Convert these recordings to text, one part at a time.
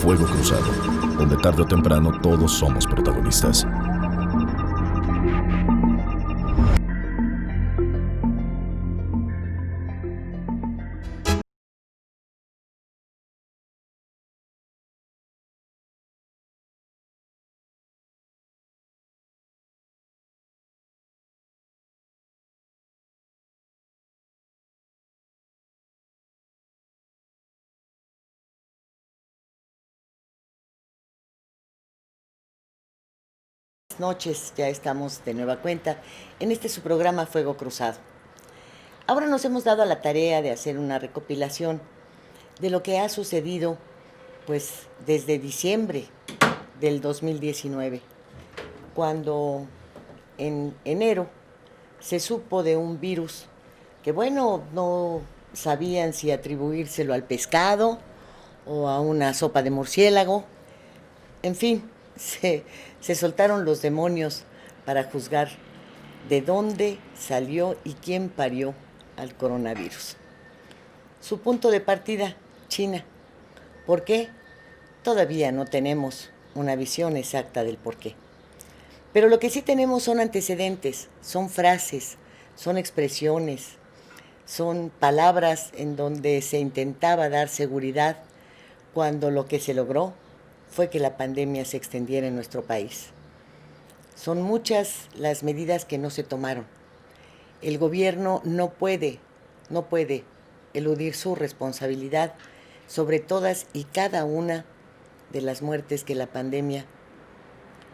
Fuego Cruzado, donde tarde o temprano todos somos protagonistas. Noches, ya estamos de nueva cuenta en su programa Fuego Cruzado. Ahora nos hemos dado a la tarea de hacer una recopilación de lo que ha sucedido pues desde diciembre del 2019, cuando en enero se supo de un virus que bueno, no sabían si atribuírselo al pescado o a una sopa de murciélago. En fin, se soltaron los demonios para juzgar de dónde salió y quién parió al coronavirus. Su punto de partida, China. ¿Por qué? Todavía no tenemos una visión exacta del por qué. Pero lo que sí tenemos son antecedentes, son frases, son expresiones, son palabras en donde se intentaba dar seguridad cuando lo que se logró fue que la pandemia se extendiera en nuestro país. Son muchas las medidas que no se tomaron. El gobierno no puede eludir su responsabilidad sobre todas y cada una de las muertes que la pandemia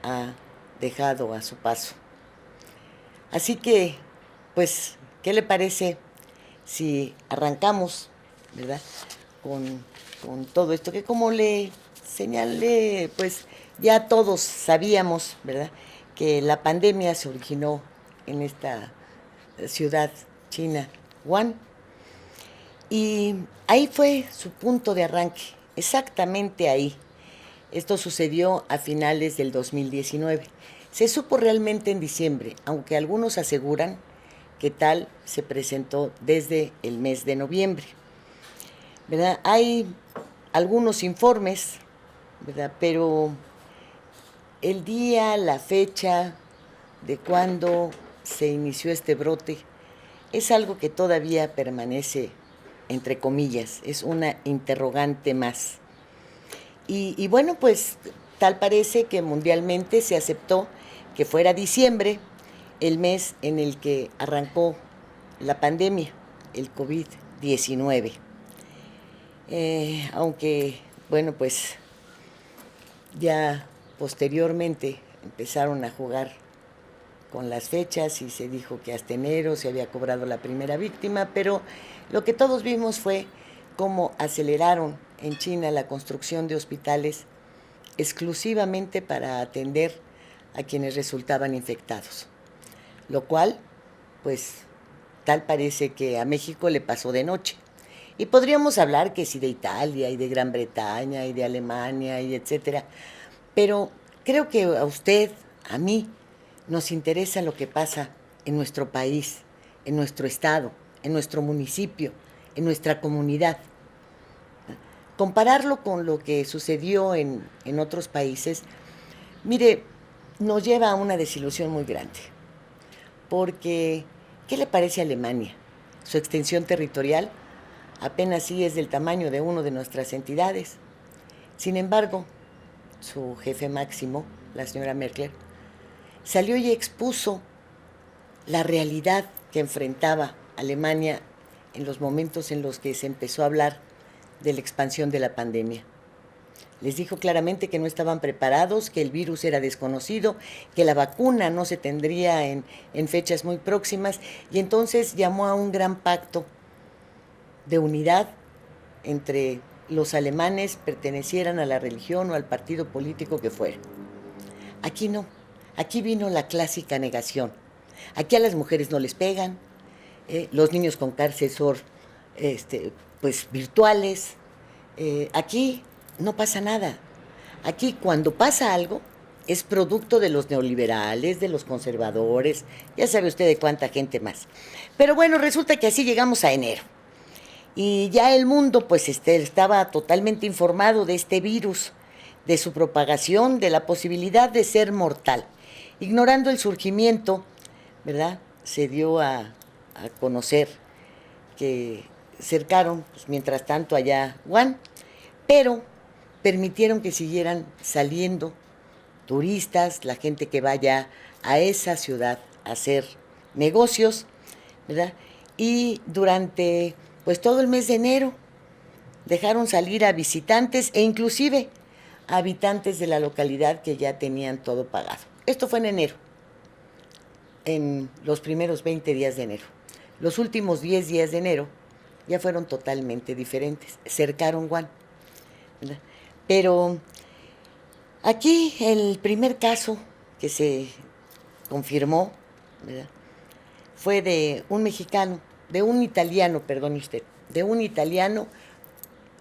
ha dejado a su paso. Así que, pues, ¿qué le parece si arrancamos, verdad, con todo esto? Que como le señalé, pues ya todos sabíamos, ¿verdad?, que la pandemia se originó en esta ciudad china, Wuhan, y ahí fue su punto de arranque, exactamente ahí. Esto sucedió a finales del 2019. Se supo realmente en diciembre, aunque algunos aseguran que tal se presentó desde el mes de noviembre, ¿verdad? Hay algunos informes, ¿verdad?, pero el día, la fecha de cuando se inició este brote es algo que todavía permanece entre comillas, es una interrogante más. Y bueno, pues tal parece que mundialmente se aceptó que fuera diciembre el mes en el que arrancó la pandemia, el COVID-19. Aunque, bueno, pues ya posteriormente empezaron a jugar con las fechas y se dijo que hasta enero se había cobrado la primera víctima, pero lo que todos vimos fue cómo aceleraron en China la construcción de hospitales exclusivamente para atender a quienes resultaban infectados, lo cual, pues, tal parece que a México le pasó de noche. Y podríamos hablar que sí de Italia y de Gran Bretaña y de Alemania y etcétera, pero creo que a usted, a mí, nos interesa lo que pasa en nuestro país, en nuestro estado, en nuestro municipio, en nuestra comunidad. Compararlo con lo que sucedió en otros países, mire, nos lleva a una desilusión muy grande. Porque, ¿qué le parece a Alemania? Su extensión territorial apenas sí es del tamaño de una de nuestras entidades. Sin embargo, su jefe máximo, la señora Merkel, salió y expuso la realidad que enfrentaba Alemania en los momentos en los que se empezó a hablar de la expansión de la pandemia. Les dijo claramente que no estaban preparados, que el virus era desconocido, que la vacuna no se tendría en fechas muy próximas, y entonces llamó a un gran pacto de unidad entre los alemanes, pertenecieran a la religión o al partido político que fuera. Aquí no, aquí vino la clásica negación. Aquí a las mujeres no les pegan, los niños con cáncer son pues virtuales. Aquí no pasa nada. Aquí cuando pasa algo es producto de los neoliberales, de los conservadores, ya sabe usted de cuánta gente más. Pero bueno, resulta que así llegamos a enero. Y ya el mundo pues estaba totalmente informado de este virus, de su propagación, de la posibilidad de ser mortal. Ignorando el surgimiento, ¿verdad?, se dio a conocer que cercaron, pues, mientras tanto, allá Wuhan, pero permitieron que siguieran saliendo turistas, la gente que vaya a esa ciudad a hacer negocios, ¿verdad? Y durante, pues, todo el mes de enero dejaron salir a visitantes e inclusive a habitantes de la localidad que ya tenían todo pagado. Esto fue en enero, en los primeros 20 días de enero. Los últimos 10 días de enero ya fueron totalmente diferentes, cercaron Wuhan, ¿verdad? Pero aquí el primer caso que se confirmó, ¿verdad?, fue de un mexicano, de un italiano, perdone usted, de un italiano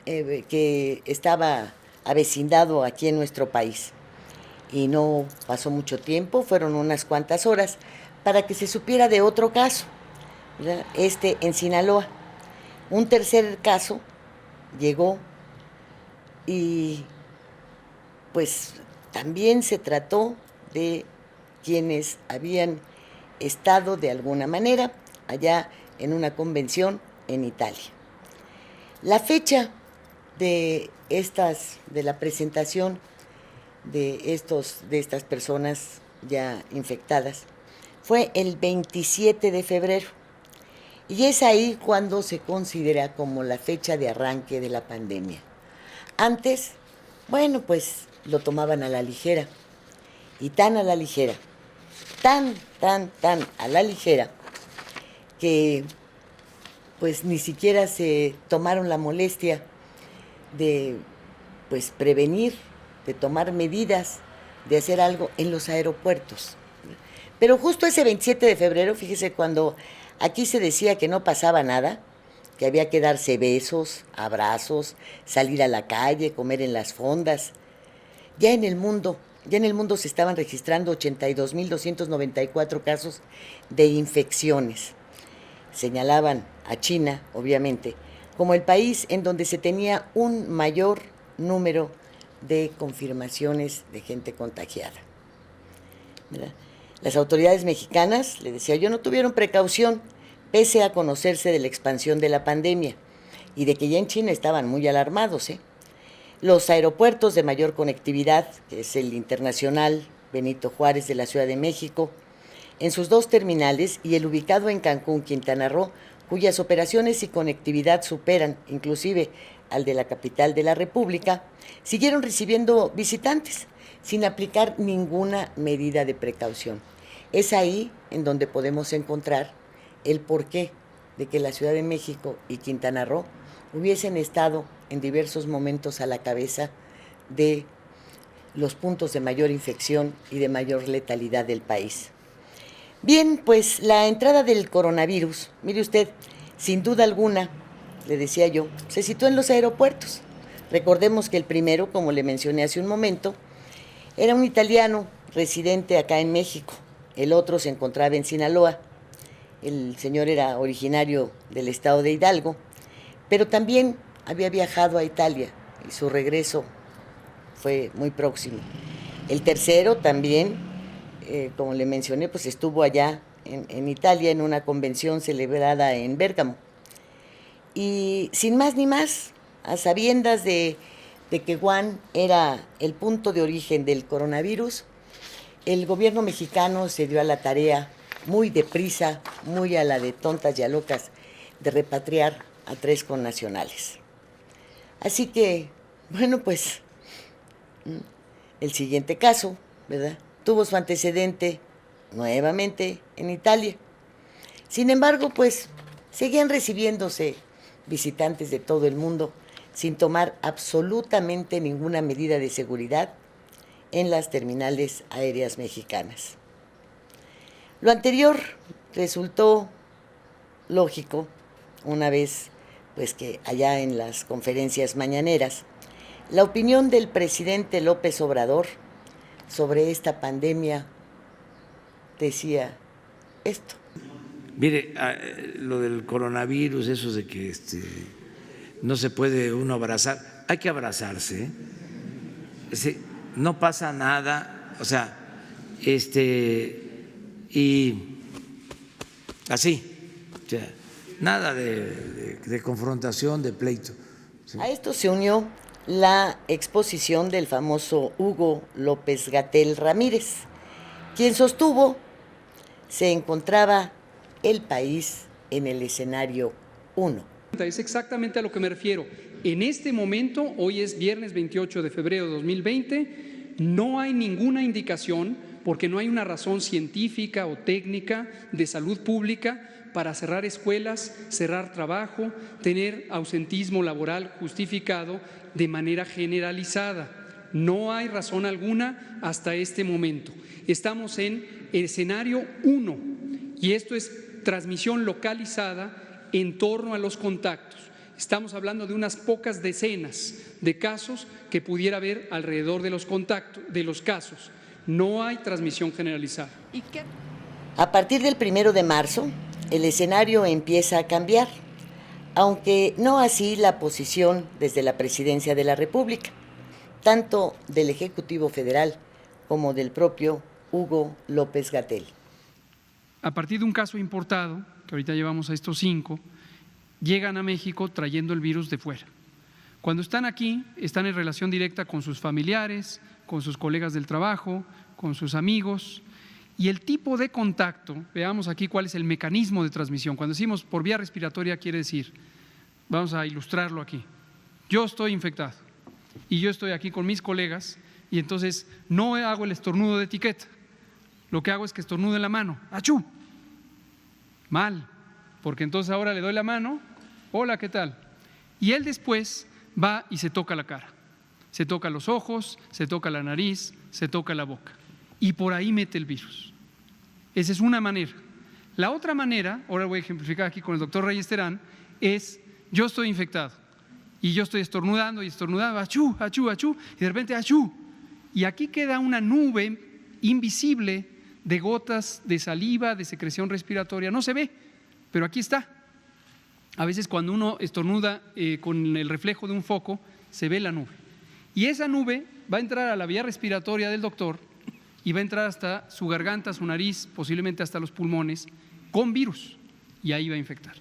que estaba avecindado aquí en nuestro país. Y no pasó mucho tiempo, fueron unas cuantas horas, para que se supiera de otro caso, ¿verdad?, en Sinaloa. Un tercer caso llegó y pues también se trató de quienes habían estado de alguna manera allá en una convención en Italia. La fecha de la presentación de estas personas ya infectadas fue el 27 de febrero. Y es ahí cuando se considera como la fecha de arranque de la pandemia. Antes, bueno, pues lo tomaban a la ligera. Y tan a la ligera, tan a la ligera, que pues ni siquiera se tomaron la molestia de, pues, prevenir, de tomar medidas, de hacer algo en los aeropuertos. Pero justo ese 27 de febrero, fíjese, cuando aquí se decía que no pasaba nada, que había que darse besos, abrazos, salir a la calle, comer en las fondas, ya en el mundo se estaban registrando 82.294 casos de infecciones. Señalaban a China, obviamente, como el país en donde se tenía un mayor número de confirmaciones de gente contagiada, ¿verdad? Las autoridades mexicanas, le decía yo, no tuvieron precaución, pese a conocerse de la expansión de la pandemia y de que ya en China estaban muy alarmados, ¿eh? Los aeropuertos de mayor conectividad, que es el Internacional Benito Juárez de la Ciudad de México, en sus 2 terminales, y el ubicado en Cancún, Quintana Roo, cuyas operaciones y conectividad superan inclusive al de la capital de la República, siguieron recibiendo visitantes sin aplicar ninguna medida de precaución. Es ahí en donde podemos encontrar el porqué de que la Ciudad de México y Quintana Roo hubiesen estado en diversos momentos a la cabeza de los puntos de mayor infección y de mayor letalidad del país. Bien, pues la entrada del coronavirus, mire usted, sin duda alguna, le decía yo, se situó en los aeropuertos. Recordemos que el primero, como le mencioné hace un momento, era un italiano residente acá en México. El otro se encontraba en Sinaloa. El señor era originario del estado de Hidalgo, pero también había viajado a Italia y su regreso fue muy próximo. El tercero también, como le mencioné, pues estuvo allá en Italia en una convención celebrada en Bérgamo. Y sin más ni más, a sabiendas de que Wuhan era el punto de origen del coronavirus, el gobierno mexicano se dio a la tarea, muy deprisa, muy a la de tontas y a locas, de repatriar a 3 connacionales. Así que, bueno, pues el siguiente caso, ¿verdad?, tuvo su antecedente nuevamente en Italia. Sin embargo, pues seguían recibiéndose visitantes de todo el mundo sin tomar absolutamente ninguna medida de seguridad en las terminales aéreas mexicanas. Lo anterior resultó lógico una vez, pues, que allá en las conferencias mañaneras, la opinión del presidente López Obrador sobre esta pandemia decía esto. Mire, lo del coronavirus, eso de que no se puede uno abrazar, hay que abrazarse, no pasa nada, o sea, y así, o sea, nada de confrontación, de pleito. ¿Sí? A esto se unió la exposición del famoso Hugo López-Gatell Ramírez, quien sostuvo se encontraba el país en el escenario 1. Es exactamente a lo que me refiero. En este momento, hoy es viernes 28 de febrero de 2020, no hay ninguna indicación, porque no hay una razón científica o técnica de salud pública para cerrar escuelas, cerrar trabajo, tener ausentismo laboral justificado de manera generalizada. No hay razón alguna hasta este momento. Estamos en el escenario 1 y esto es transmisión localizada en torno a los contactos. Estamos hablando de unas pocas decenas de casos que pudiera haber alrededor de los contactos, de los casos. No hay transmisión generalizada. A partir del 1 de marzo, el escenario empieza a cambiar, aunque no así la posición desde la Presidencia de la República, tanto del Ejecutivo Federal como del propio Hugo López-Gatell. A partir de un caso importado, que ahorita llevamos a estos 5, llegan a México trayendo el virus de fuera. Cuando están aquí, están en relación directa con sus familiares, con sus colegas del trabajo, con sus amigos. Y el tipo de contacto, veamos aquí cuál es el mecanismo de transmisión. Cuando decimos por vía respiratoria quiere decir, vamos a ilustrarlo aquí, yo estoy infectado y yo estoy aquí con mis colegas y entonces no hago el estornudo de etiqueta, lo que hago es que estornudo en la mano, ¡achú! Mal, porque entonces ahora le doy la mano, hola, ¿qué tal? Y él después va y se toca la cara, se toca los ojos, se toca la nariz, se toca la boca y por ahí mete el virus. Esa es una manera. La otra manera, ahora voy a ejemplificar aquí con el doctor Reyes Terán, es yo estoy infectado y yo estoy estornudando y estornudando, achú, achú, achú, y de repente achú. Y aquí queda una nube invisible de gotas de saliva, de secreción respiratoria, no se ve, pero aquí está. A veces cuando uno estornuda con el reflejo de un foco, se ve la nube. Y esa nube va a entrar a la vía respiratoria del doctor y va a entrar hasta su garganta, su nariz, posiblemente hasta los pulmones, con virus, y ahí va a infectar.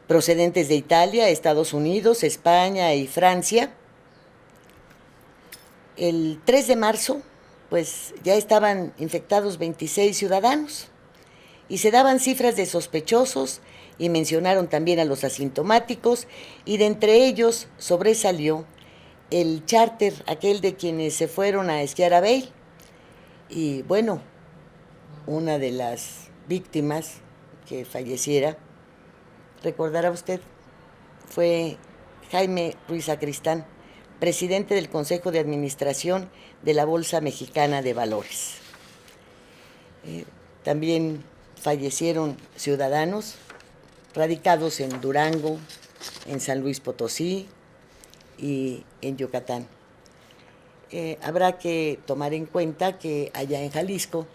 Procedentes de Italia, Estados Unidos, España y Francia, el 3 de marzo, pues ya estaban infectados 26 ciudadanos y se daban cifras de sospechosos y mencionaron también a los asintomáticos y de entre ellos sobresalió el charter, aquel de quienes se fueron a esquiar a Vail. Y bueno, una de las víctimas que falleciera, recordará usted, fue Jaime Ruiz Sacristán, presidente del Consejo de Administración de la Bolsa Mexicana de Valores. También fallecieron ciudadanos radicados en Durango, en San Luis Potosí y en Yucatán. Habrá que tomar en cuenta que allá en Jalisco,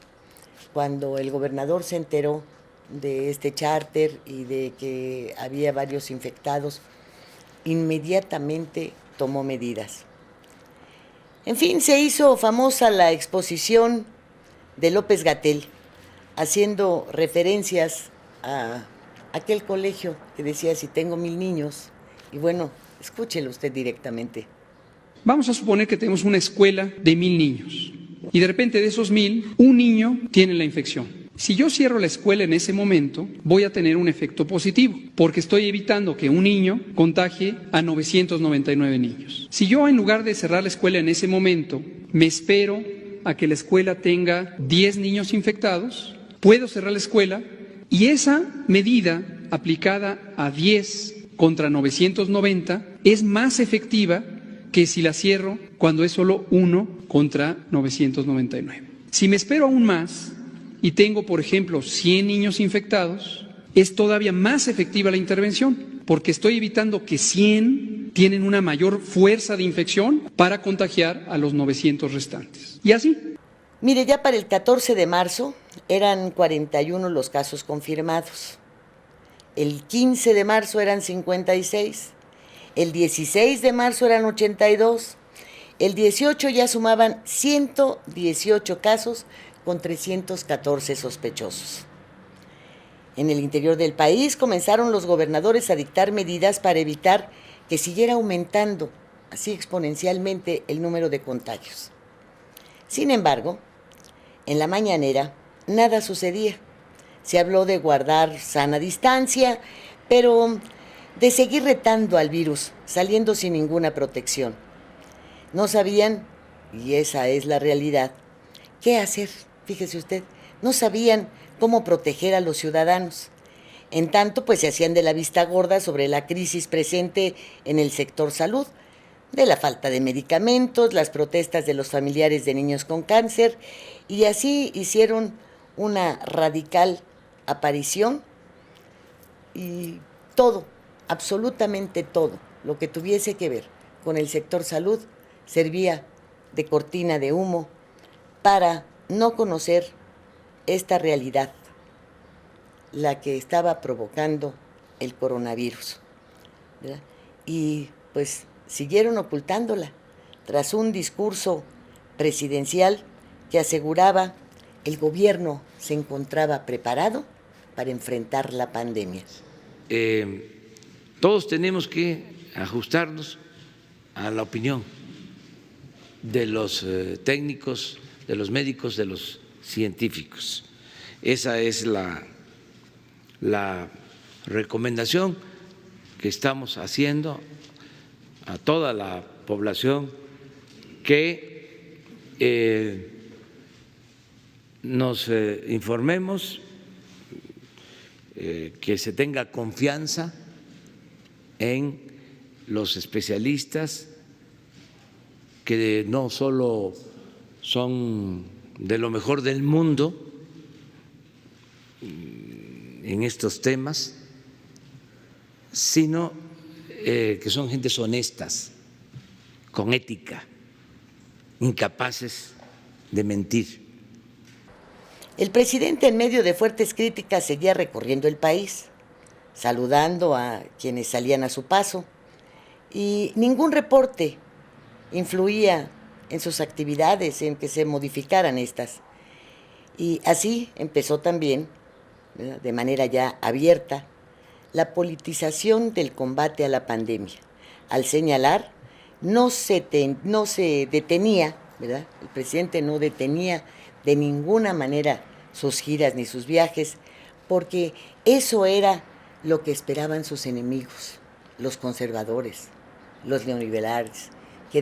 cuando el gobernador se enteró de este charter y de que había varios infectados, inmediatamente tomó medidas. En fin, se hizo famosa la exposición de López-Gatell, haciendo referencias a aquel colegio que decía, si tengo 1000 niños, y bueno, escúchelo usted directamente. Vamos a suponer que tenemos una escuela de 1000 niños y de repente de esos 1000, un niño tiene la infección. Si yo cierro la escuela en ese momento, voy a tener un efecto positivo, porque estoy evitando que un niño contagie a 999 niños. Si yo, en lugar de cerrar la escuela en ese momento, me espero a que la escuela tenga 10 niños infectados, puedo cerrar la escuela y esa medida aplicada a 10 contra 990 es más efectiva que si la cierro cuando es solo 1 contra 999. Si me espero aún más y tengo, por ejemplo, 100 niños infectados, es todavía más efectiva la intervención, porque estoy evitando que 100 tienen una mayor fuerza de infección para contagiar a los 900 restantes. Y así. Mire, ya para el 14 de marzo eran 41 los casos confirmados. El 15 de marzo eran 56. El 16 de marzo eran 82. El 18 ya sumaban 118 casos con 314 sospechosos. En el interior del país comenzaron los gobernadores a dictar medidas para evitar que siguiera aumentando así exponencialmente el número de contagios. Sin embargo, en la mañanera nada sucedía. Se habló de guardar sana distancia, pero de seguir retando al virus, saliendo sin ninguna protección. No sabían, y esa es la realidad, qué hacer, fíjese usted, no sabían cómo proteger a los ciudadanos. En tanto, pues se hacían de la vista gorda sobre la crisis presente en el sector salud, de la falta de medicamentos, las protestas de los familiares de niños con cáncer, y así hicieron una radical aparición y todo, absolutamente todo, lo que tuviese que ver con el sector salud servía de cortina de humo para no conocer esta realidad, la que estaba provocando el coronavirus, ¿verdad? Y pues siguieron ocultándola tras un discurso presidencial que aseguraba el gobierno se encontraba preparado para enfrentar la pandemia. Todos tenemos que ajustarnos a la opinión de los técnicos, de los médicos, de los científicos. Esa es la recomendación que estamos haciendo a toda la población, que nos informemos, que se tenga confianza en los especialistas, que no solo son de lo mejor del mundo en estos temas, sino que son gentes honestas, con ética, incapaces de mentir. El presidente, en medio de fuertes críticas, seguía recorriendo el país, saludando a quienes salían a su paso, y ningún reporte influía en sus actividades, en que se modificaran estas. Y así empezó también, ¿verdad?, de manera ya abierta, la politización del combate a la pandemia. Al señalar, no se detenía, ¿verdad? El presidente no detenía de ninguna manera sus giras ni sus viajes, porque eso era lo que esperaban sus enemigos, los conservadores, los neoliberales, que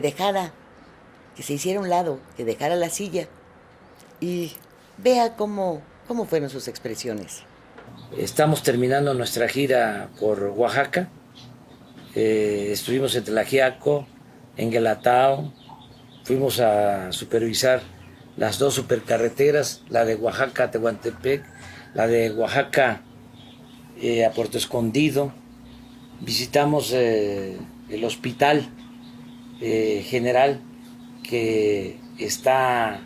se hiciera a un lado, que dejara la silla. Y vea cómo fueron sus expresiones. Estamos terminando nuestra gira por Oaxaca. Estuvimos en Tlaxiaco, en Guelatao, fuimos a supervisar las dos supercarreteras, la de Oaxaca a Tehuantepec, la de Oaxaca a Puerto Escondido. Visitamos el hospital general que está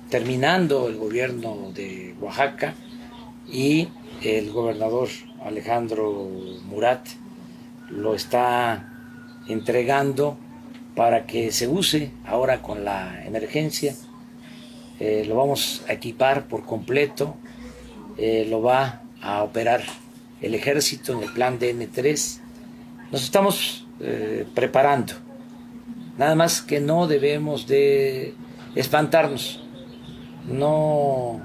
terminando el gobierno de Oaxaca, y el gobernador Alejandro Murat lo está entregando para que se use ahora con la emergencia. Lo vamos a equipar por completo, lo va a operar el ejército en el plan DN3. Nos estamos preparando, nada más que no debemos de espantarnos, no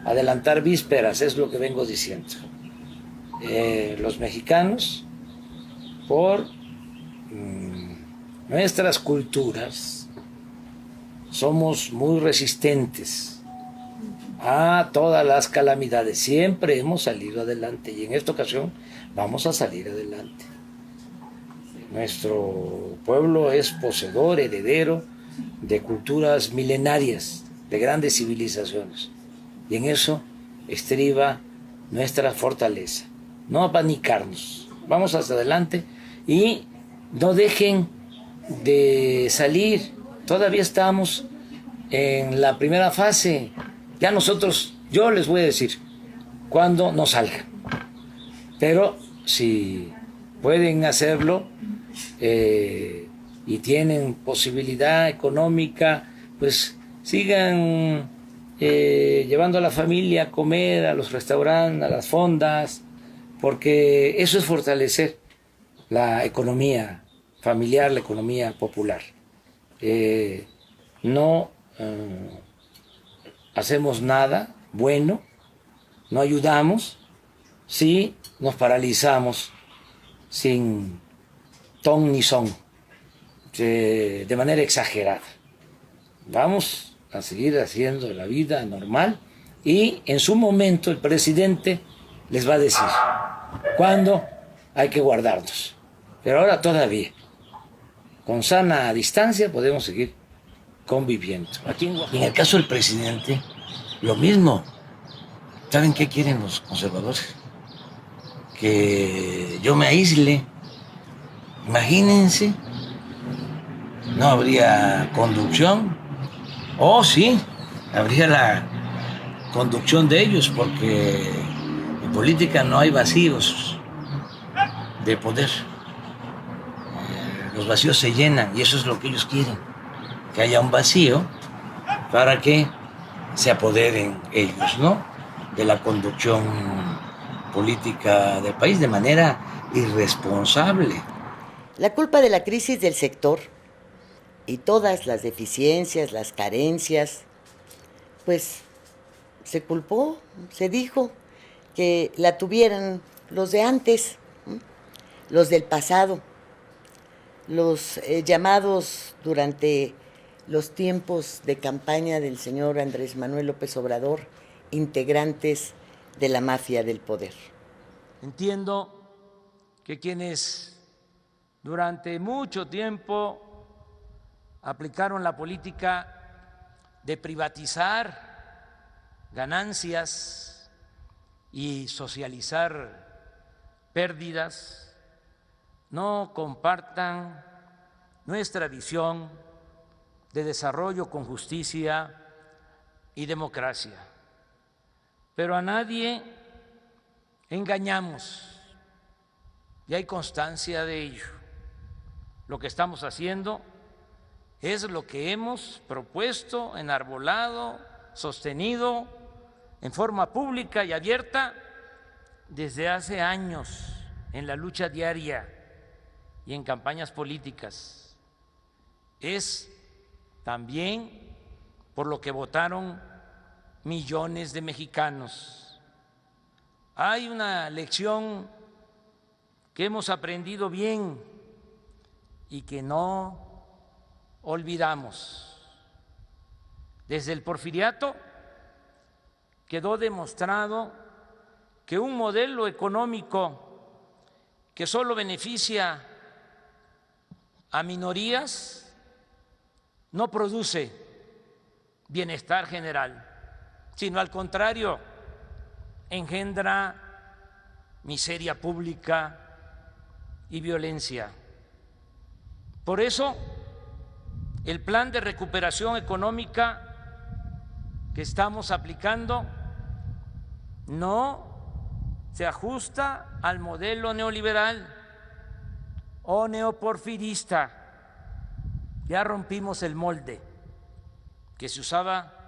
adelantar vísperas, es lo que vengo diciendo. Los mexicanos, por nuestras culturas, somos muy resistentes a todas las calamidades. Siempre hemos salido adelante y en esta ocasión vamos a salir adelante. Nuestro pueblo es poseedor, heredero de culturas milenarias, de grandes civilizaciones. Y en eso estriba nuestra fortaleza. No apanicarnos, vamos hacia adelante y no dejen de salir. Todavía estamos en la primera fase. Ya nosotros, yo les voy a decir cuándo no salgan. Pero si pueden hacerlo, y tienen posibilidad económica, pues sigan llevando a la familia a comer a los restaurantes, a las fondas, porque eso es fortalecer la economía familiar, la economía popular. No hacemos nada bueno, no ayudamos si nos paralizamos sin ton ni son, de manera exagerada. Vamos a seguir haciendo la vida normal y en su momento el presidente les va a decir cuándo hay que guardarnos. Pero ahora todavía, con sana distancia, podemos seguir conviviendo. Aquí en el caso del presidente, lo mismo. ¿Saben qué quieren los conservadores? Que yo me aísle. Imagínense, no habría conducción. Oh, sí, habría la conducción de ellos, porque en política no hay vacíos de poder. Los vacíos se llenan y eso es lo que ellos quieren, que haya un vacío para que se apoderen ellos, ¿no?, de la conducción política del país de manera irresponsable. La culpa de la crisis del sector y todas las deficiencias, las carencias, pues se culpó, se dijo que la tuvieran los de antes, los del pasado, los llamados durante los tiempos de campaña del señor Andrés Manuel López Obrador, integrantes de la mafia del poder. Entiendo que quienes durante mucho tiempo aplicaron la política de privatizar ganancias y socializar pérdidas, no compartan nuestra visión de desarrollo con justicia y democracia. Pero a nadie engañamos y hay constancia de ello. Lo que estamos haciendo es lo que hemos propuesto, enarbolado, sostenido en forma pública y abierta desde hace años en la lucha diaria y en campañas políticas. Es también por lo que votaron millones de mexicanos. Hay una lección que hemos aprendido bien y que no olvidamos. Desde el Porfiriato quedó demostrado que un modelo económico que solo beneficia a minorías no produce bienestar general, sino al contrario, engendra miseria pública y violencia. Por eso, el plan de recuperación económica que estamos aplicando no se ajusta al modelo neoliberal o neoporfirista. Ya rompimos el molde que se usaba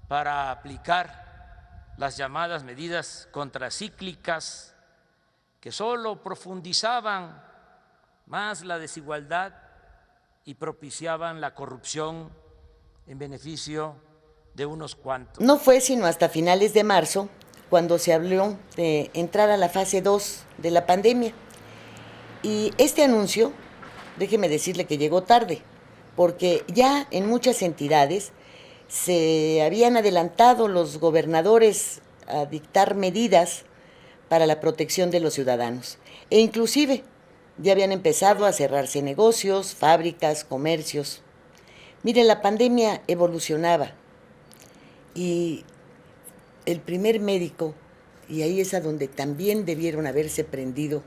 para aplicar las llamadas medidas contracíclicas que solo profundizaban más la desigualdad y propiciaban la corrupción en beneficio de unos cuantos. No fue sino hasta finales de marzo cuando se habló de entrar a la fase 2 de la pandemia. Y este anuncio, déjeme decirle que llegó tarde, porque ya en muchas entidades se habían adelantado los gobernadores a dictar medidas para la protección de los ciudadanos. E inclusive ya habían empezado a cerrarse negocios, fábricas, comercios. Miren, la pandemia evolucionaba y el primer médico, y ahí es a donde también debieron haberse prendido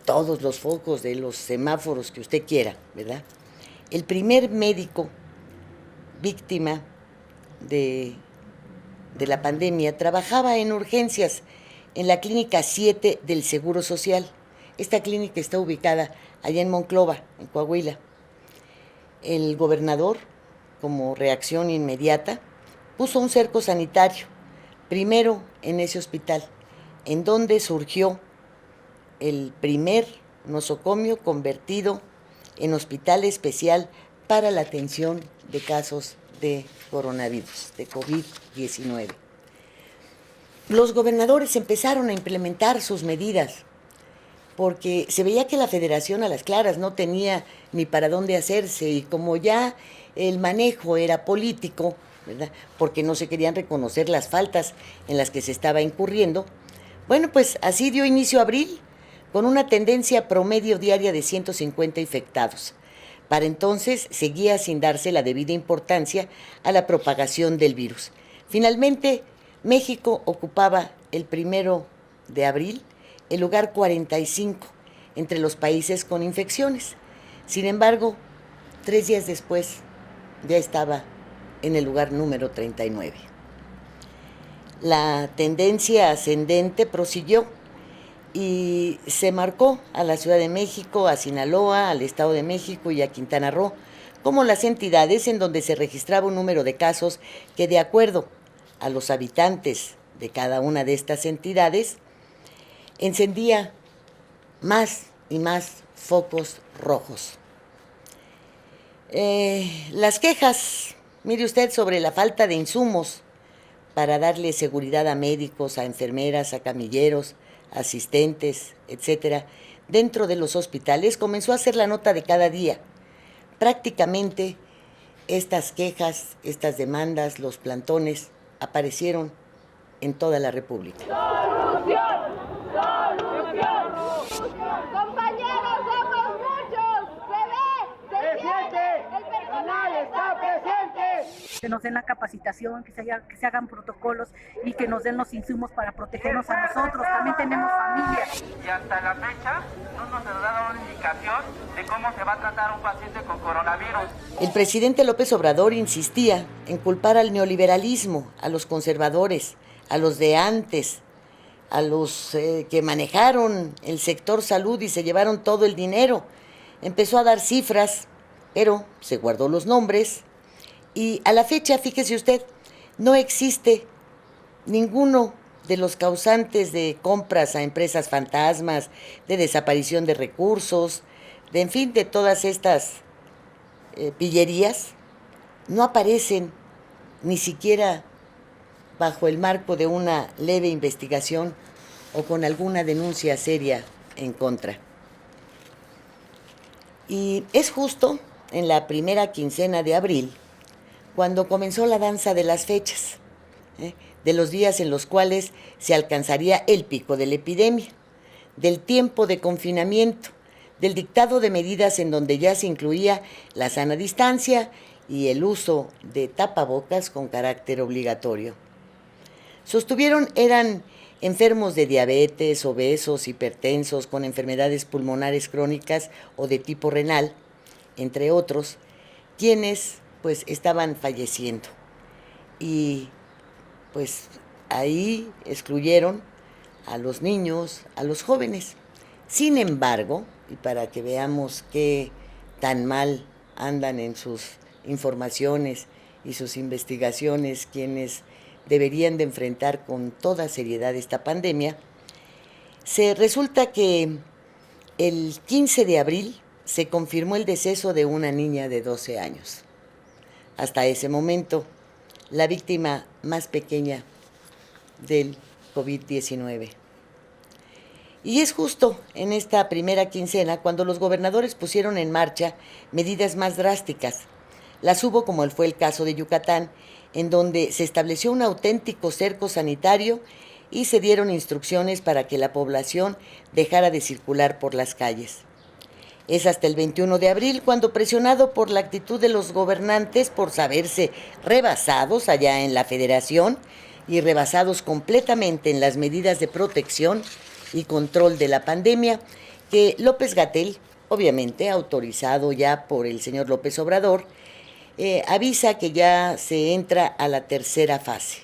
todos los focos de los semáforos que usted quiera, ¿verdad? El primer médico víctima de la pandemia trabajaba en urgencias en la clínica 7 del Seguro Social. Esta clínica está ubicada allá en Monclova, en Coahuila. El gobernador, como reacción inmediata, puso un cerco sanitario, primero en ese hospital, en donde surgió el primer nosocomio convertido en hospital especial para la atención de casos de coronavirus, de COVID-19. Los gobernadores empezaron a implementar sus medidas porque se veía que la federación a las claras no tenía ni para dónde hacerse, y como ya el manejo era político, ¿verdad?, porque no se querían reconocer las faltas en las que se estaba incurriendo, bueno, pues así dio inicio abril, con una tendencia promedio diaria de 150 infectados. Para entonces seguía sin darse la debida importancia a la propagación del virus. Finalmente, México ocupaba el 1 de abril el lugar 45 entre los países con infecciones. Sin embargo, 3 días después ya estaba en el lugar número 39. La tendencia ascendente prosiguió y se marcó a la Ciudad de México, a Sinaloa, al Estado de México y a Quintana Roo como las entidades en donde se registraba un número de casos que, de acuerdo a los habitantes de cada una de estas entidades, encendía más y más focos rojos. Las quejas, mire usted, sobre la falta de insumos para darle seguridad a médicos, a enfermeras, a camilleros, asistentes, etcétera, dentro de los hospitales, comenzó a ser la nota de cada día. Prácticamente estas quejas, estas demandas, los plantones, aparecieron en toda la República. ¡Solución! ¡Solución! ¡Compañeros, somos muchos! ¡Se ve! ¡Se siente! ¡El personal está presente! Que nos den la capacitación, que se hagan protocolos y que nos den los insumos para protegernos a nosotros. También tenemos familia. Y hasta la fecha no nos ha dado una indicación de cómo se va a tratar a un paciente con coronavirus. El presidente López Obrador insistía en culpar al neoliberalismo, a los conservadores, a los de antes, a los que manejaron el sector salud y se llevaron todo el dinero. Empezó a dar cifras, pero se guardó los nombres. Y a la fecha, fíjese usted, no existe ninguno de los causantes de compras a empresas fantasmas, de desaparición de recursos, de, en fin, de todas estas pillerías, no aparecen ni siquiera bajo el marco de una leve investigación o con alguna denuncia seria en contra. Y es justo en la primera quincena de abril cuando comenzó la danza de las fechas, de los días en los cuales se alcanzaría el pico de la epidemia, del tiempo de confinamiento, del dictado de medidas en donde ya se incluía la sana distancia y el uso de tapabocas con carácter obligatorio. Sostuvieron eran enfermos de diabetes, obesos, hipertensos, con enfermedades pulmonares crónicas o de tipo renal, entre otros, quienes pues estaban falleciendo. Y pues ahí excluyeron a los niños, a los jóvenes. Sin embargo, y para que veamos qué tan mal andan en sus informaciones y sus investigaciones quienes deberían de enfrentar con toda seriedad esta pandemia, resulta que el 15 de abril se confirmó el deceso de una niña de 12 años. Hasta ese momento, la víctima más pequeña del COVID-19. Y es justo en esta primera quincena cuando los gobernadores pusieron en marcha medidas más drásticas. Las hubo, como fue el caso de Yucatán, en donde se estableció un auténtico cerco sanitario y se dieron instrucciones para que la población dejara de circular por las calles. Es hasta el 21 de abril cuando, presionado por la actitud de los gobernantes por saberse rebasados allá en la Federación y rebasados completamente en las medidas de protección y control de la pandemia, que López-Gatell, obviamente autorizado ya por el señor López Obrador, avisa que ya se entra a la tercera fase.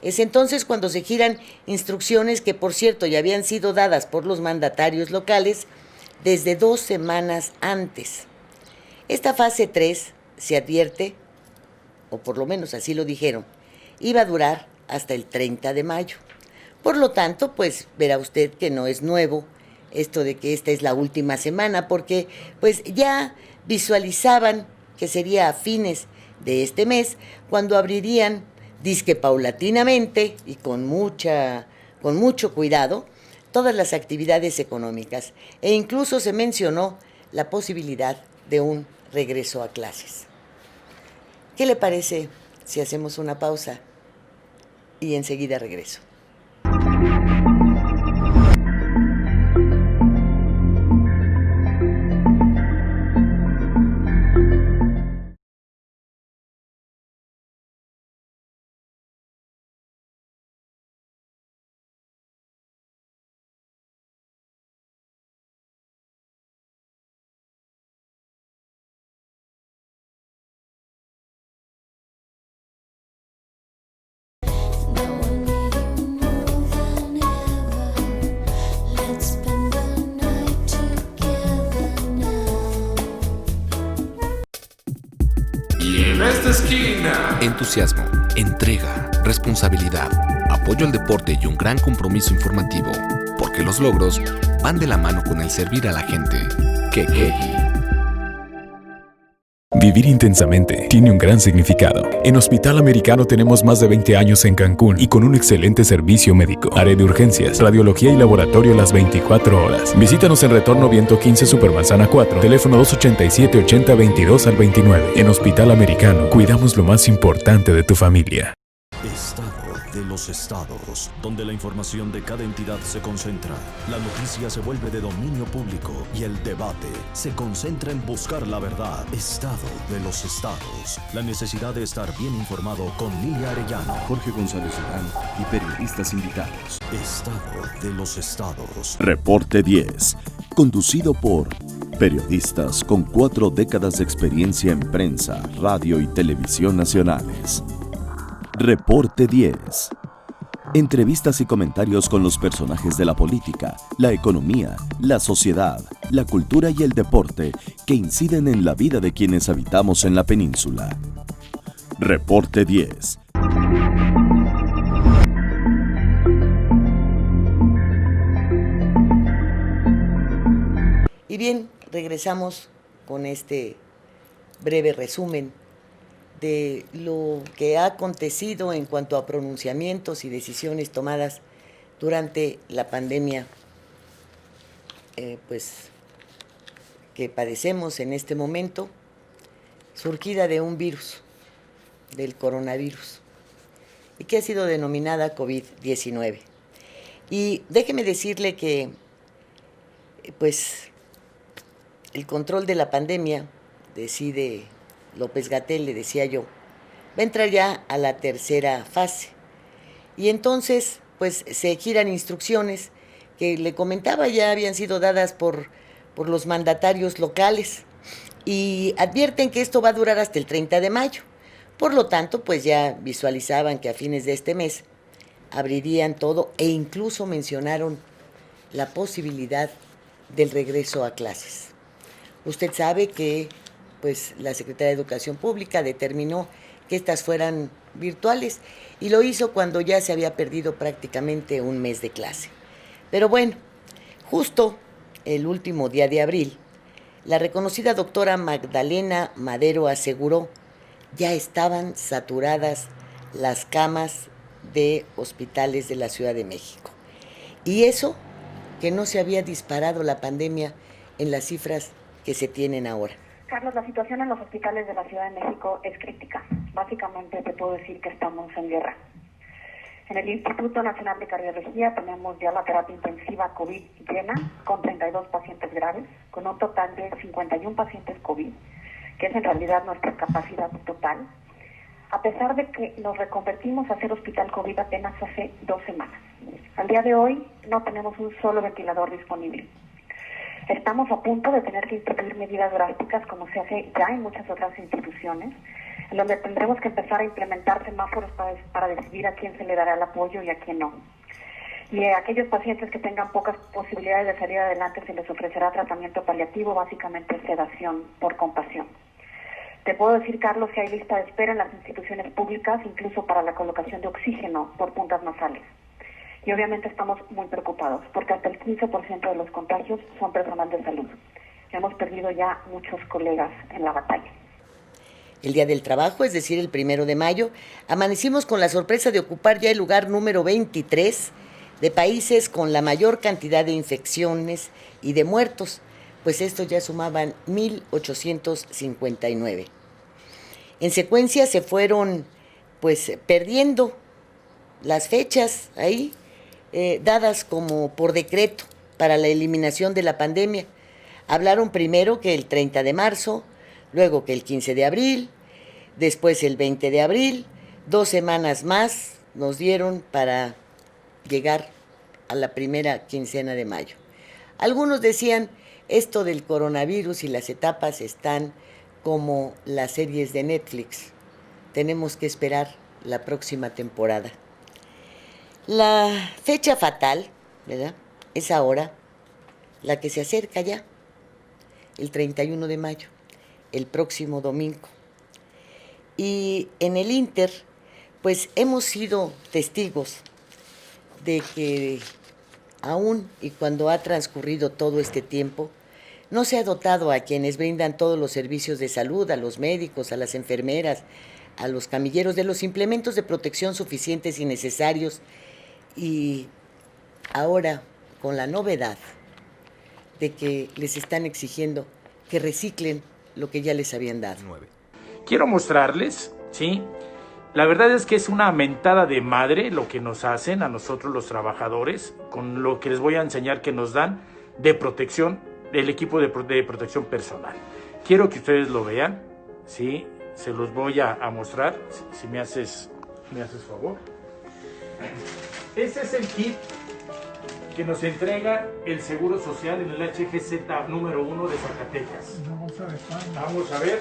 Es entonces cuando se giran instrucciones que, por cierto, ya habían sido dadas por los mandatarios locales desde 2 semanas antes. Esta fase 3, se advierte, o por lo menos así lo dijeron, iba a durar hasta el 30 de mayo. Por lo tanto, pues verá usted que no es nuevo esto de que esta es la última semana, porque pues ya visualizaban que sería a fines de este mes cuando abrirían, dizque paulatinamente y con mucho cuidado, todas las actividades económicas, e incluso se mencionó la posibilidad de un regreso a clases. ¿Qué le parece si hacemos una pausa y enseguida regreso? Entusiasmo, entrega, responsabilidad, apoyo al deporte y un gran compromiso informativo, porque los logros van de la mano con el servir a la gente. Kekegi. Vivir intensamente tiene un gran significado. En Hospital Americano tenemos más de 20 años en Cancún y con un excelente servicio médico. Área de urgencias, radiología y laboratorio las 24 horas. Visítanos en Retorno Viento 15 Supermanzana 4, teléfono 287-8022 al 29. En Hospital Americano, cuidamos lo más importante de tu familia. Estado de los estados, donde la información de cada entidad se concentra, la noticia se vuelve de dominio público y el debate se concentra en buscar la verdad. Estado de los estados, la necesidad de estar bien informado con Lilia Arellano, Jorge González Durán y periodistas invitados. Estado de los estados. Reporte 10, conducido por periodistas con 4 décadas de experiencia en prensa, radio y televisión nacionales. Reporte 10. Entrevistas y comentarios con los personajes de la política, la economía, la sociedad, la cultura y el deporte que inciden en la vida de quienes habitamos en la península. Reporte 10. Y bien, regresamos con este breve resumen de lo que ha acontecido en cuanto a pronunciamientos y decisiones tomadas durante la pandemia pues que padecemos en este momento, surgida de un virus, del coronavirus, y que ha sido denominada COVID-19. Y déjeme decirle que pues el control de la pandemia, decide López-Gatell, le decía yo, va a entrar ya a la tercera fase. Y entonces, pues se giran instrucciones que le comentaba ya habían sido dadas por los mandatarios locales y advierten que esto va a durar hasta el 30 de mayo. Por lo tanto, pues ya visualizaban que a fines de este mes abrirían todo e incluso mencionaron la posibilidad del regreso a clases. Usted sabe que pues la Secretaría de Educación Pública determinó que estas fueran virtuales y lo hizo cuando ya se había perdido prácticamente un mes de clase. Pero bueno, justo el último día de abril, la reconocida doctora Magdalena Madero aseguró ya estaban saturadas las camas de hospitales de la Ciudad de México. Y eso que no se había disparado la pandemia en las cifras que se tienen ahora. Carlos, la situación en los hospitales de la Ciudad de México es crítica. Básicamente te puedo decir que estamos en guerra. En el Instituto Nacional de Cardiología tenemos ya la terapia intensiva COVID llena, con 32 pacientes graves, con un total de 51 pacientes COVID, que es en realidad nuestra capacidad total, a pesar de que nos reconvertimos a ser hospital COVID apenas hace 2 semanas. Al día de hoy no tenemos un solo ventilador disponible. Estamos a punto de tener que introducir medidas drásticas, como se hace ya en muchas otras instituciones, en donde tendremos que empezar a implementar semáforos para decidir a quién se le dará el apoyo y a quién no. Y a aquellos pacientes que tengan pocas posibilidades de salir adelante se les ofrecerá tratamiento paliativo, básicamente sedación por compasión. Te puedo decir, Carlos, que hay lista de espera en las instituciones públicas, incluso para la colocación de oxígeno por puntas nasales. Y obviamente estamos muy preocupados, porque hasta el 15% de los contagios son personal de salud. Hemos perdido ya muchos colegas en la batalla. El Día del Trabajo, es decir, el 1 de mayo, amanecimos con la sorpresa de ocupar ya el lugar número 23 de países con la mayor cantidad de infecciones y de muertos, pues estos ya sumaban 1,859. En secuencia se fueron pues perdiendo las fechas ahí, dadas como por decreto para la eliminación de la pandemia. Hablaron primero que el 30 de marzo, luego que el 15 de abril, después el 20 de abril, 2 semanas más nos dieron para llegar a la primera quincena de mayo. Algunos decían, esto del coronavirus y las etapas están como las series de Netflix. Tenemos que esperar la próxima temporada. La fecha fatal, ¿verdad?, es ahora, la que se acerca ya, el 31 de mayo, el próximo domingo. Y en el Inter, pues hemos sido testigos de que aún y cuando ha transcurrido todo este tiempo, no se ha dotado a quienes brindan todos los servicios de salud, a los médicos, a las enfermeras, a los camilleros, de los implementos de protección suficientes y necesarios. Y ahora, con la novedad de que les están exigiendo que reciclen lo que ya les habían dado. Quiero mostrarles, ¿sí? La verdad es que es una mentada de madre lo que nos hacen a nosotros los trabajadores, con lo que les voy a enseñar que nos dan de protección, del equipo de protección personal. Quiero que ustedes lo vean, ¿sí? Se los voy a mostrar, si me haces favor. Este es el kit que nos entrega el Seguro Social en el HGZ número 1 de Zacatecas. Vamos a ver.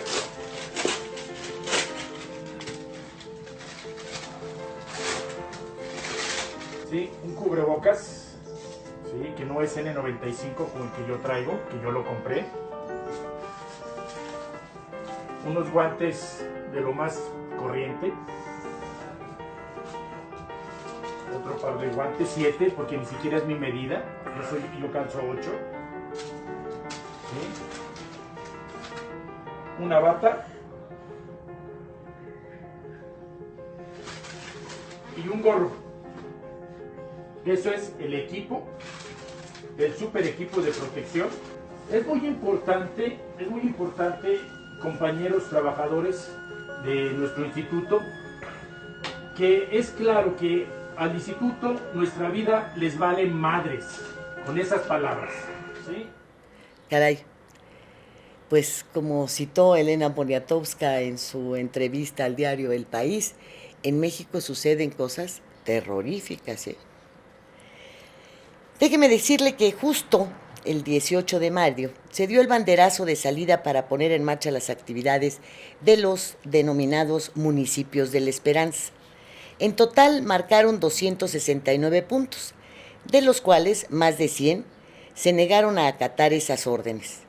Sí, un cubrebocas, sí, que no es N95 como el que yo traigo, que yo lo compré. Unos guantes de lo más corriente. Otro par de guantes, 7, porque ni siquiera es mi medida. Yo calzo 8. ¿Sí? Una bata. Y un gorro. Eso es el equipo, el super equipo de protección. Es muy importante, compañeros trabajadores de nuestro instituto, que es claro que al instituto nuestra vida les vale madres, con esas palabras, ¿sí? Caray, pues como citó Elena Poniatowska en su entrevista al diario El País, en México suceden cosas terroríficas, ¿eh? Déjeme decirle que justo el 18 de mayo se dio el banderazo de salida para poner en marcha las actividades de los denominados municipios de la Esperanza. En total marcaron 269 puntos, de los cuales más de 100 se negaron a acatar esas órdenes.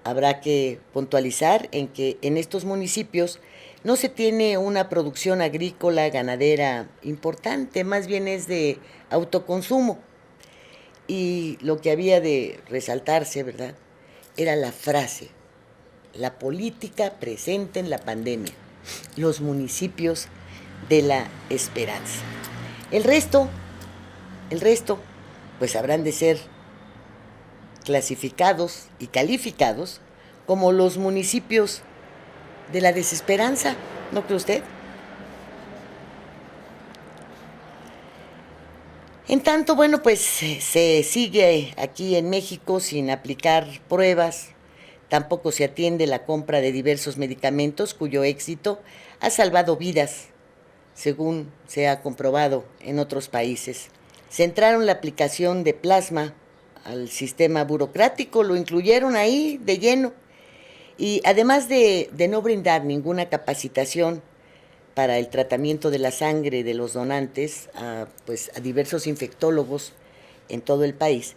Habrá que puntualizar en que en estos municipios no se tiene una producción agrícola, ganadera importante, más bien es de autoconsumo. Y lo que había de resaltarse, ¿verdad?, era la frase, la política presente en la pandemia, los municipios de la esperanza. El resto, pues habrán de ser clasificados y calificados como los municipios de la desesperanza, ¿no cree usted? En tanto, bueno, pues se sigue aquí en México sin aplicar pruebas, tampoco se atiende la compra de diversos medicamentos cuyo éxito ha salvado vidas, según se ha comprobado en otros países. Centraron la aplicación de plasma al sistema burocrático, lo incluyeron ahí de lleno, y además de no brindar ninguna capacitación para el tratamiento de la sangre de los donantes a diversos infectólogos en todo el país,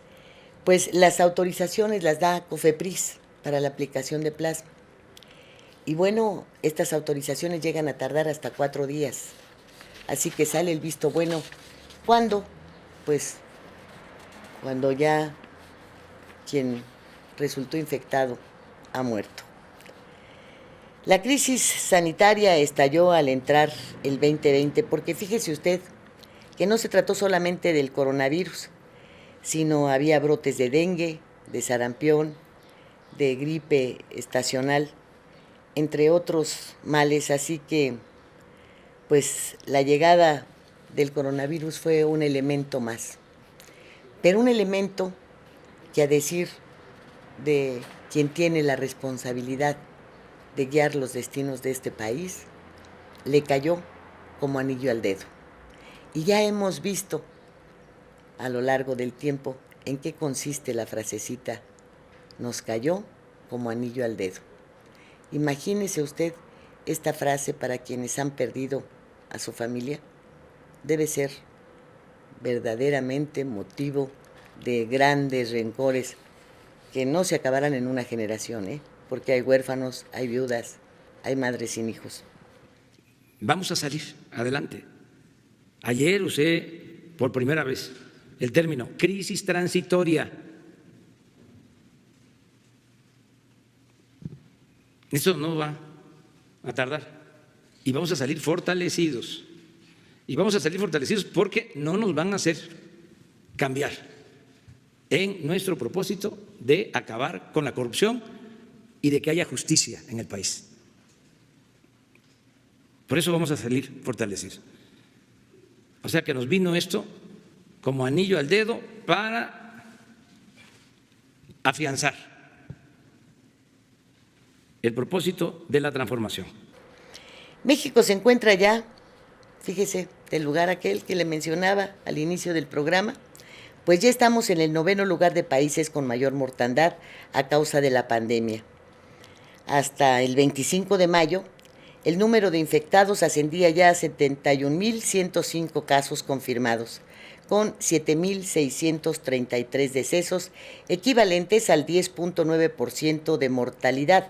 pues las autorizaciones las da COFEPRIS para la aplicación de plasma. Y bueno, estas autorizaciones llegan a tardar hasta 4 días. Así que sale el visto bueno. ¿Cuándo? Pues cuando ya quien resultó infectado ha muerto. La crisis sanitaria estalló al entrar el 2020, porque fíjese usted que no se trató solamente del coronavirus, sino había brotes de dengue, de sarampión, de gripe estacional, entre otros males, así que pues la llegada del coronavirus fue un elemento más, pero un elemento que, a decir de quien tiene la responsabilidad de guiar los destinos de este país, le cayó como anillo al dedo. Y ya hemos visto a lo largo del tiempo en qué consiste la frasecita, nos cayó como anillo al dedo. Imagínese usted esta frase para quienes han perdido a su familia. Debe ser verdaderamente motivo de grandes rencores que no se acabarán en una generación, porque hay huérfanos, hay viudas, hay madres sin hijos. Vamos a salir adelante. Ayer usé por primera vez el término crisis transitoria. Eso no va a tardar y vamos a salir fortalecidos. Y vamos a salir fortalecidos porque no nos van a hacer cambiar en nuestro propósito de acabar con la corrupción y de que haya justicia en el país. Por eso vamos a salir fortalecidos. O sea que nos vino esto como anillo al dedo para afianzar el propósito de la transformación. México se encuentra ya, fíjese, del lugar aquel que le mencionaba al inicio del programa, pues ya estamos en el 9º lugar de países con mayor mortandad a causa de la pandemia. Hasta el 25 de mayo, el número de infectados ascendía ya a 71.105 casos confirmados, con 7.633 decesos, equivalentes al 10.9% de mortalidad,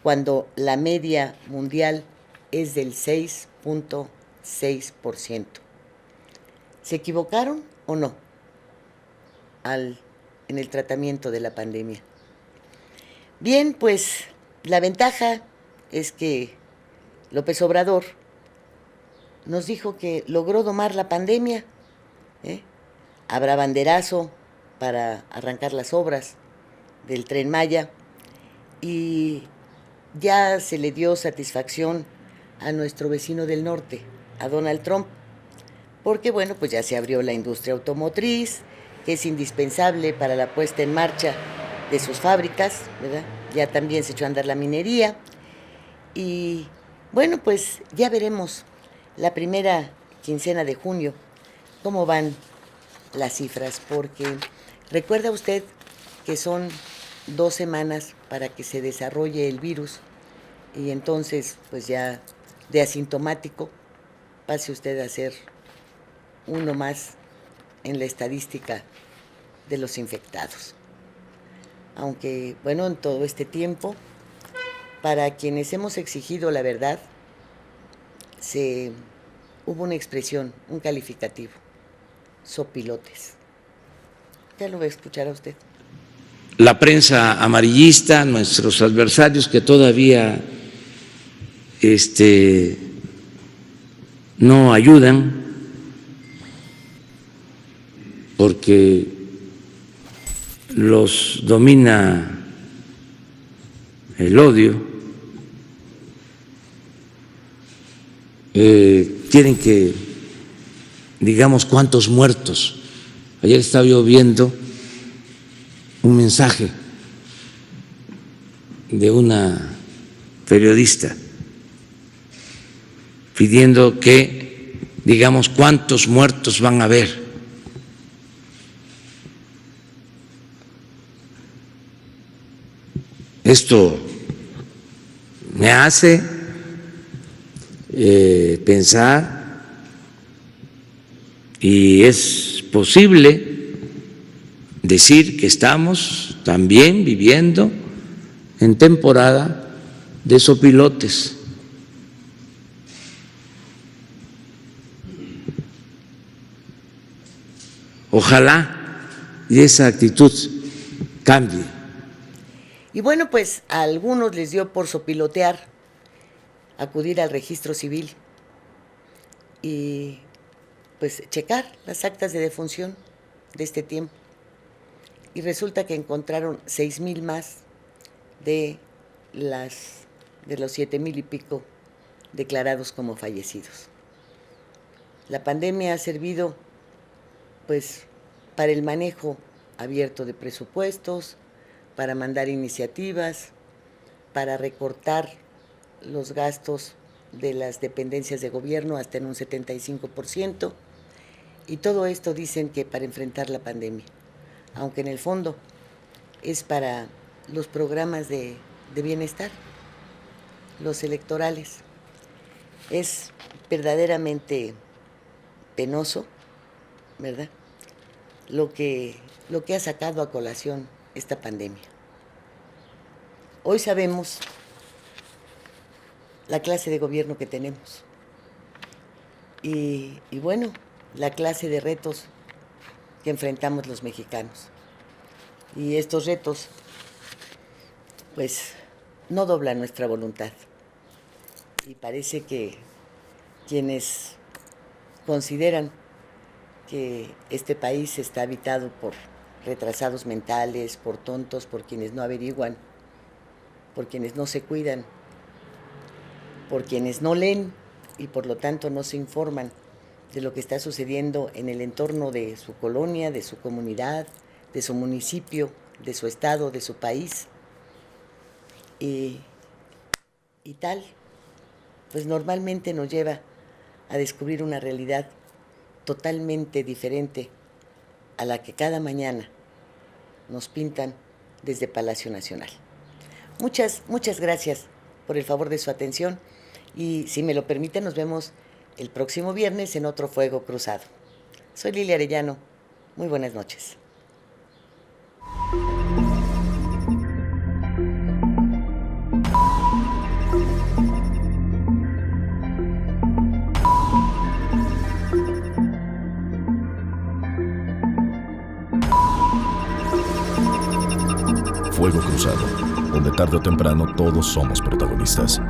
cuando la media mundial es del 6.6%. ¿Se equivocaron o no en el tratamiento de la pandemia? Bien, pues la ventaja es que López Obrador nos dijo que logró domar la pandemia. Habrá banderazo para arrancar las obras del Tren Maya y ya se le dio satisfacción a nuestro vecino del norte, a Donald Trump, porque bueno, pues ya se abrió la industria automotriz, que es indispensable para la puesta en marcha de sus fábricas, ¿verdad? Ya también se echó a andar la minería y bueno, pues ya veremos la primera quincena de junio cómo van las cifras, porque recuerda usted que son 2 semanas para que se desarrolle el virus y entonces pues ya de asintomático pase usted a ser uno más en la estadística de los infectados. Aunque bueno, en todo este tiempo, para quienes hemos exigido la verdad, hubo una expresión, un calificativo, sopilotes. Ya lo va a escuchar a usted. La prensa amarillista, nuestros adversarios que todavía no ayudan porque los domina el odio, quieren que digamos cuántos muertos. Ayer estaba yo viendo un mensaje de una periodista pidiendo que digamos cuántos muertos van a haber. Esto me hace pensar, y es posible decir que estamos también viviendo en temporada de sopilotes. Ojalá y esa actitud cambie. Y bueno, pues a algunos les dio por sopilotear, acudir al registro civil y pues checar las actas de defunción de este tiempo. Y resulta que encontraron 6,000 más de los 7,000 y pico declarados como fallecidos. La pandemia ha servido pues para el manejo abierto de presupuestos, para mandar iniciativas, para recortar los gastos de las dependencias de gobierno hasta en un 75%, y todo esto dicen que para enfrentar la pandemia, aunque en el fondo es para los programas de bienestar, los electorales. Es verdaderamente penoso, ¿verdad?, lo que ha sacado a colación esta pandemia. Hoy sabemos la clase de gobierno que tenemos y bueno, la clase de retos que enfrentamos los mexicanos. Y estos retos, pues, no doblan nuestra voluntad. Y parece que quienes consideran que este país está habitado por retrasados mentales, por tontos, por quienes no averiguan, por quienes no se cuidan, por quienes no leen y por lo tanto no se informan de lo que está sucediendo en el entorno de su colonia, de su comunidad, de su municipio, de su estado, de su país. Y tal, pues normalmente nos lleva a descubrir una realidad totalmente diferente a la que cada mañana nos pintan desde Palacio Nacional. Muchas gracias por el favor de su atención y si me lo permiten nos vemos el próximo viernes en otro Fuego Cruzado. Soy Lilia Arellano. Muy buenas noches. Fuego Cruzado, donde tarde o temprano todos somos protagonistas.